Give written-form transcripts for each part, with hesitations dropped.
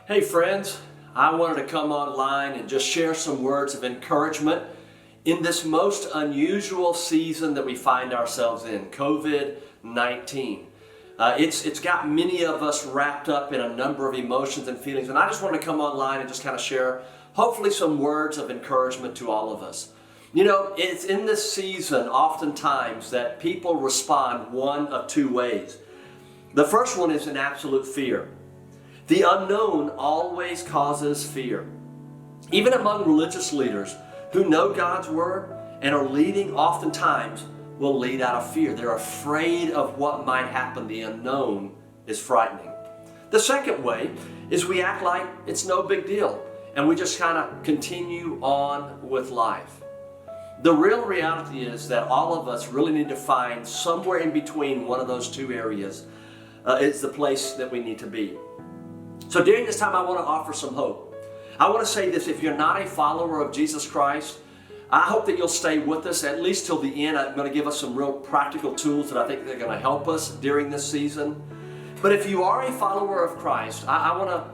Hey friends, I wanted to come online and just share some words of encouragement in this most unusual season that we find ourselves in, COVID-19. It's got many of us wrapped up in a number of emotions and feelings, and I just want to come online and just kind of share hopefully some words of encouragement to all of us. You know, it's in this season oftentimes that people respond one of two ways. The first one is an absolute fear. The unknown always causes fear. Even among religious leaders who know God's word and are leading, oftentimes will lead out of fear. They're afraid of what might happen. The unknown is frightening. The second way is we act like it's no big deal and we just kind of continue on with life. The real reality is that all of us really need to find somewhere in between one of those two areas is the place that we need to be. So during this time, I want to offer some hope. I want to say this: if you're not a follower of Jesus Christ, I hope that you'll stay with us at least till the end. I'm going to give us some real practical tools that I think are going to help us during this season. But if you are a follower of Christ, I want to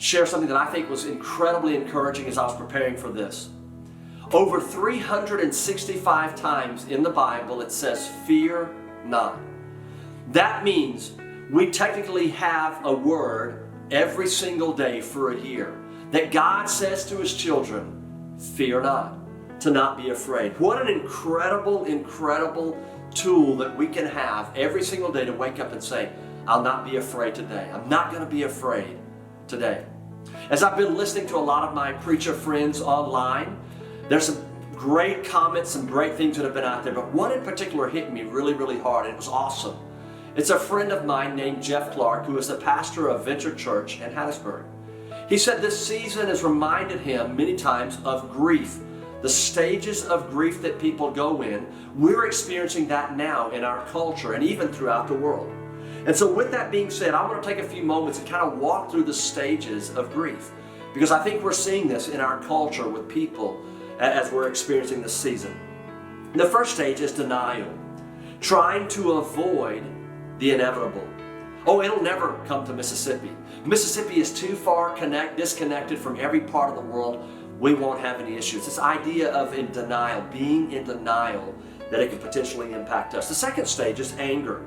share something that I think was incredibly encouraging as I was preparing for this. Over 365 times in the Bible it says, "Fear not." That means we technically have a word every single day for a year that God says to His children, "Fear not," to not be afraid. What an incredible, incredible tool that we can have every single day to wake up and say, "I'll not be afraid today. I'm not going to be afraid today." As I've been listening to a lot of my preacher friends online, there's some great comments, some great things that have been out there, but one in particular hit me really, really hard, and it was awesome. It's a friend of mine named Jeff Clark, who is the pastor of Venture Church in Hattiesburg. He said this season has reminded him many times of grief, the stages of grief that people go in. We're experiencing that now in our culture and even throughout the world. And so with that being said, I want to take a few moments and kind of walk through the stages of grief, because I think we're seeing this in our culture with people as we're experiencing this season. The first stage is denial, trying to avoid the inevitable. Oh, it'll never come to Mississippi. Mississippi is too far disconnected from every part of the world. We won't have any issues. This idea of in denial, being in denial that it could potentially impact us. The second stage is anger.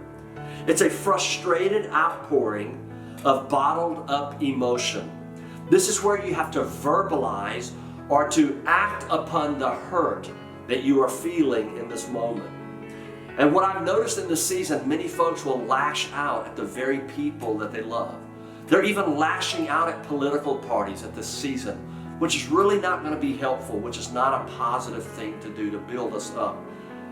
It's a frustrated outpouring of bottled up emotion. This is where you have to verbalize or to act upon the hurt that you are feeling in this moment. And what I've noticed in this season, many folks will lash out at the very people that they love. They're even lashing out at political parties at this season, which is really not going to be helpful, which is not a positive thing to do to build us up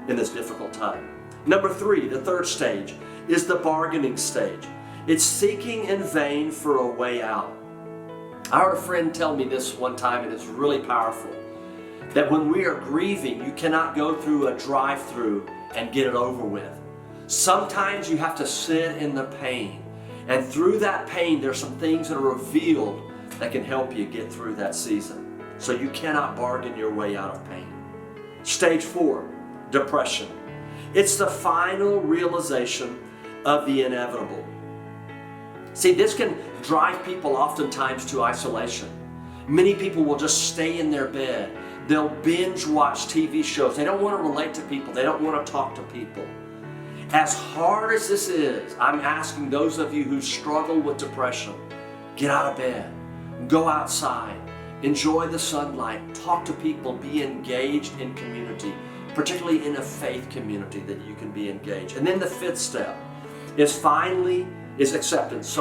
in this difficult time. Number three, the third stage, is the bargaining stage. It's seeking in vain for a way out. I heard a friend tell me this one time, and it's really powerful, that when we are grieving, you cannot go through a drive-through and get it over with. Sometimes you have to sit in the pain, and through that pain there's some things that are revealed that can help you get through that season. So you cannot bargain your way out of pain. Stage 4, depression. It's the final realization of the inevitable. See, this can drive people oftentimes to isolation. Many people will just stay in their bed. They'll binge watch TV shows. They don't want to relate to people. They don't want to talk to people. As hard as this is, I'm asking those of you who struggle with depression, get out of bed, go outside, enjoy the sunlight, talk to people, be engaged in community, particularly in a faith community that you can be engaged. And then the fifth step is acceptance.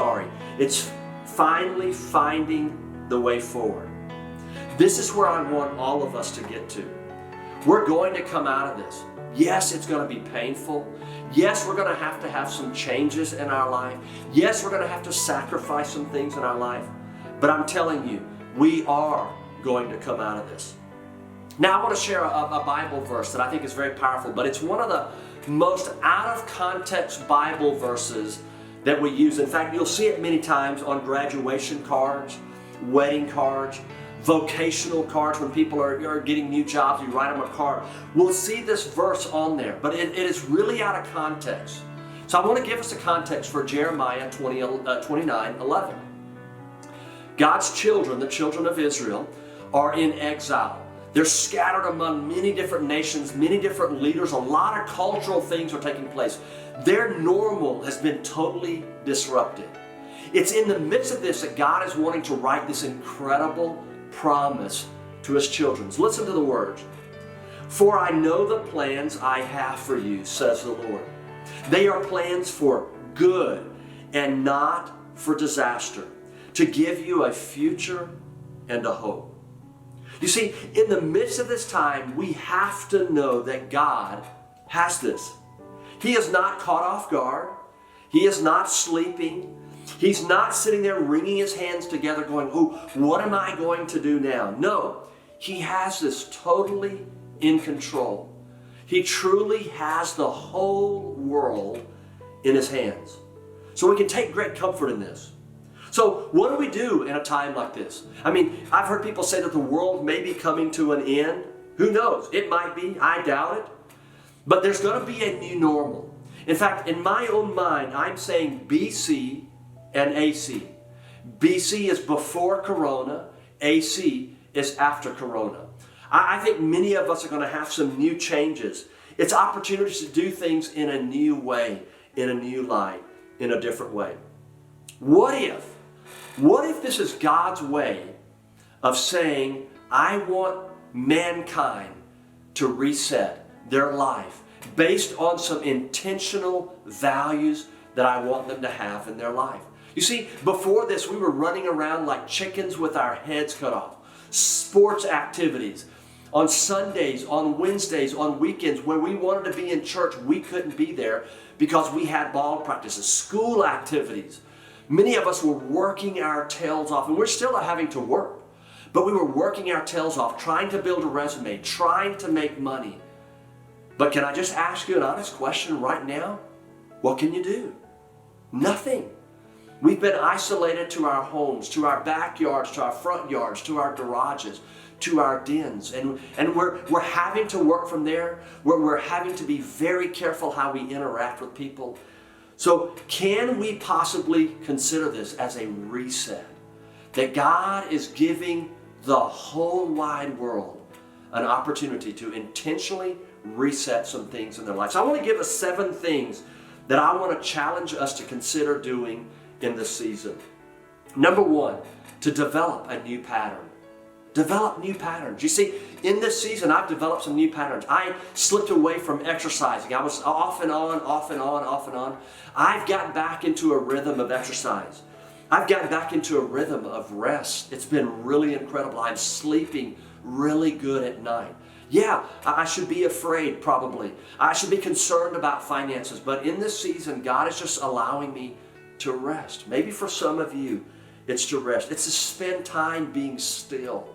It's finally finding the way forward. This is where I want all of us to get to. We're going to come out of this. Yes, it's going to be painful. Yes, we're going to have some changes in our life. Yes, we're going to have to sacrifice some things in our life. But I'm telling you, we are going to come out of this. Now, I want to share a Bible verse that I think is very powerful, but it's one of the most out of context Bible verses that we use. In fact, you'll see it many times on graduation cards, wedding cards, vocational cards. When people are getting new jobs, you write them a card. We'll see this verse on there, but it is really out of context. So I want to give us a context for Jeremiah 29:11. God's children, the children of Israel, are in exile. They're scattered among many different nations, many different leaders. A lot of cultural things are taking place. Their normal has been totally disrupted. It's in the midst of this that God is wanting to write this incredible promise to His children. So listen to the words. For I know the plans I have for you, says the Lord. They are plans for good and not for disaster, to give you a future and a hope. You see, in the midst of this time, we have to know that God has this. He is not caught off guard. He is not sleeping. He's not sitting there wringing his hands together going, oh, what am I going to do now? No, He has this totally in control. He truly has the whole world in His hands. So we can take great comfort in this. So what do we do in a time like this? I mean, I've heard people say that the world may be coming to an end. Who knows? It might be. I doubt it. But there's going to be a new normal. In fact, in my own mind, I'm saying BC and AC. BC is before Corona. AC is after Corona. I think many of us are going to have some new changes. It's opportunities to do things in a new way, in a new light, in a different way. What if this is God's way of saying, I want mankind to reset their life based on some intentional values that I want them to have in their life? You see, before this, we were running around like chickens with our heads cut off. Sports activities. On Sundays, on Wednesdays, on weekends, when we wanted to be in church, we couldn't be there because we had ball practices, school activities. Many of us were working our tails off, and we're still having to work. But we were working our tails off, trying to build a resume, trying to make money. But can I just ask you an honest question right now? What can you do? Nothing. We've been isolated to our homes, to our backyards, to our front yards, to our garages, to our dens. And we're having to work from there. We're having to be very careful how we interact with people. So can we possibly consider this as a reset? That God is giving the whole wide world an opportunity to intentionally reset some things in their life. So I want to give us 7 things that I want to challenge us to consider doing in this season. Number 1, to develop a new pattern. Develop new patterns. You see, in this season, I've developed some new patterns. I slipped away from exercising. I was off and on, off and on, off and on. I've gotten back into a rhythm of exercise. I've gotten back into a rhythm of rest. It's been really incredible. I'm sleeping really good at night. Yeah, I should be afraid, probably. I should be concerned about finances. But in this season, God is just allowing me to rest. Maybe for some of you, it's to rest. It's to spend time being still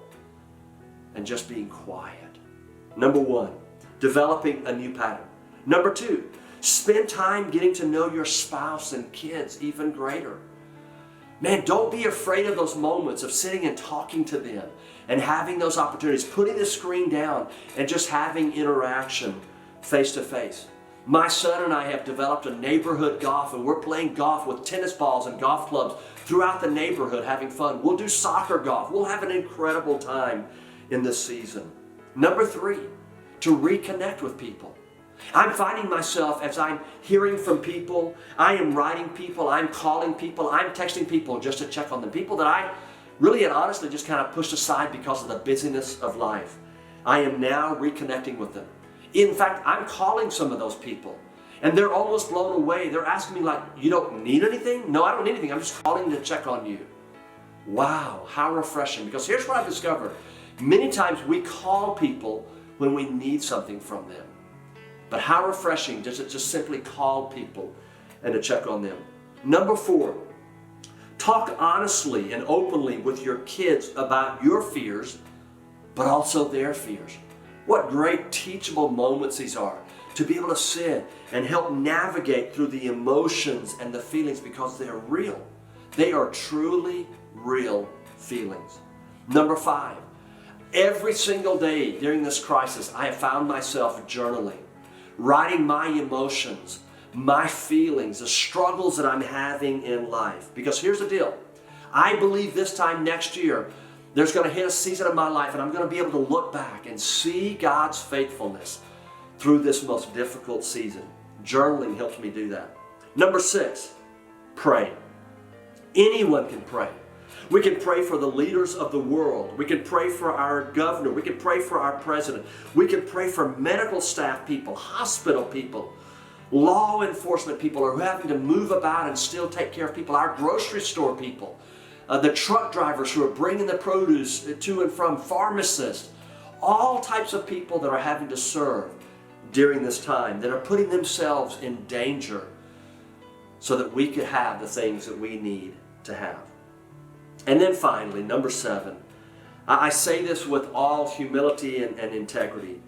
and just being quiet. Number 1, developing a new pattern. Number 2, spend time getting to know your spouse and kids even greater. Man, don't be afraid of those moments of sitting and talking to them and having those opportunities, putting the screen down and just having interaction face to face. My son and I have developed a neighborhood golf, and we're playing golf with tennis balls and golf clubs throughout the neighborhood, having fun. We'll do soccer golf. We'll have an incredible time in this season. Number 3, to reconnect with people. I'm finding myself, as I'm hearing from people, I am writing people, I'm calling people, I'm texting people just to check on them. People that I really and honestly just kind of pushed aside because of the busyness of life. I am now reconnecting with them. In fact, I'm calling some of those people, and they're almost blown away. They're asking me like, you don't need anything? No, I don't need anything. I'm just calling to check on you. Wow, how refreshing. Because here's what I've discovered. Many times we call people when we need something from them. But how refreshing does it just simply call people and to check on them? Number 4, talk honestly and openly with your kids about your fears, but also their fears. What great teachable moments these are, to be able to sit and help navigate through the emotions and the feelings, because they're real. They are truly real feelings. Number 5, every single day during this crisis, I have found myself journaling, writing my emotions, my feelings, the struggles that I'm having in life. Because here's the deal. I believe this time next year, there's going to hit a season of my life and I'm going to be able to look back and see God's faithfulness through this most difficult season. Journaling helps me do that. Number 6, pray. Anyone can pray. We can pray for the leaders of the world. We can pray for our governor. We can pray for our president. We can pray for medical staff people, hospital people, law enforcement people who are having to move about and still take care of people, our grocery store people, the truck drivers who are bringing the produce to and from, pharmacists, all types of people that are having to serve during this time, that are putting themselves in danger so that we could have the things that we need to have. And then finally, number 7, I say this with all humility and integrity.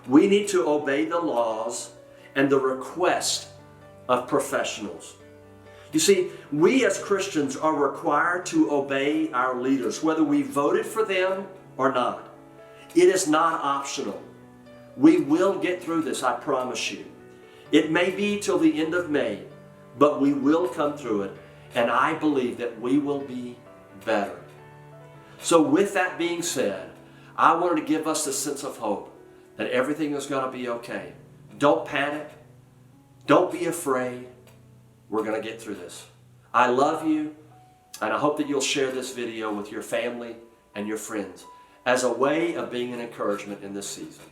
We need to obey the laws and the request of professionals. You see, we as Christians are required to obey our leaders, whether we voted for them or not. It is not optional. We will get through this, I promise you. It may be till the end of May, but we will come through it, and I believe that we will be better. So with that being said, I wanted to give us a sense of hope that everything is going to be okay. Don't panic. Don't be afraid. We're going to get through this. I love you, and I hope that you'll share this video with your family and your friends as a way of being an encouragement in this season.